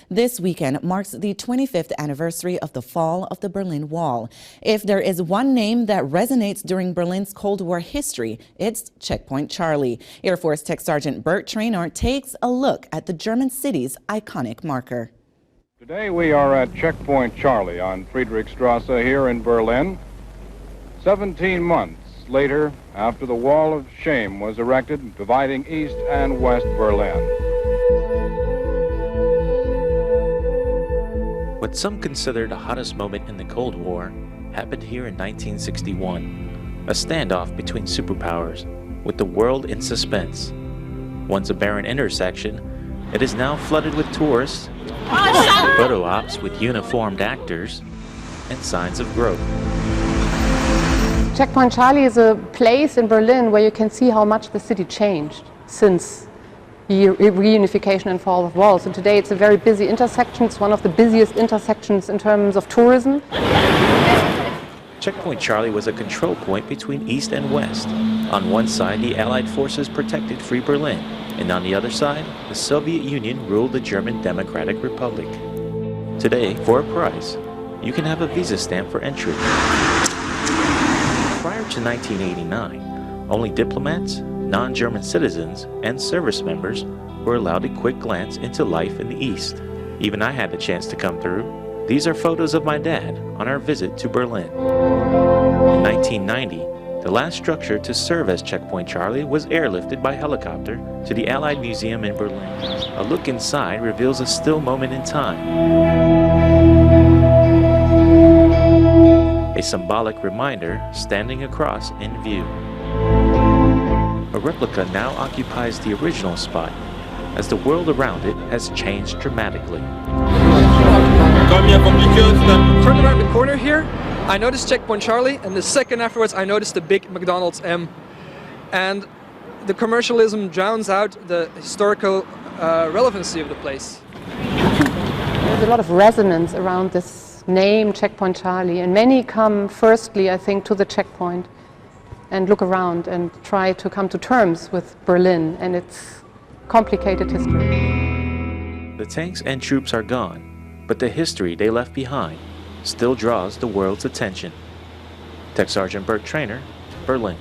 This weekend marks the 25th anniversary of the fall of the Berlin Wall. If there is one name that resonates during Berlin's Cold War history, it's Checkpoint Charlie. Air Force Tech Sergeant Bert Traynor takes a look at the German city's iconic marker. Today we are at Checkpoint Charlie on Friedrichstrasse here in Berlin. 17 months later, after the Wall of Shame was erected, dividing East and West Berlin. What some consider the hottest moment in the Cold War happened here in 1961. A standoff between superpowers, with the world in suspense. Once a barren intersection, it is now flooded with tourists, photo ops with uniformed actors, and signs of growth. Checkpoint Charlie is a place in Berlin where you can see how much the city changed since the reunification and fall of walls. And today it's a very busy intersection. It's one of the busiest intersections in terms of tourism. Checkpoint Charlie was a control point between East and West. On one side, the Allied forces protected Free Berlin, and on the other side, the Soviet Union ruled the German Democratic Republic. Today, for a price, you can have a visa stamp for entry. Prior to 1989, only diplomats, non-German citizens, and service members were allowed a quick glance into life in the East. Even I had the chance to come through. These are photos of my dad on our visit to Berlin. In 1990, the last structure to serve as Checkpoint Charlie was airlifted by helicopter to the Allied Museum in Berlin. A look inside reveals a still moment in time. A symbolic reminder standing across in view. A replica now occupies the original spot, as the world around it has changed dramatically. Turned around the corner here, I noticed Checkpoint Charlie, and the second afterwards I noticed the big McDonald's M. And the commercialism drowns out the historical relevancy of the place. There's a lot of resonance around this name, Checkpoint Charlie, and many come firstly, I think, to the checkpoint and look around and try to come to terms with Berlin and its complicated history. The tanks and troops are gone, but the history they left behind still draws the world's attention. Tech Sergeant Bert Traynor, Berlin.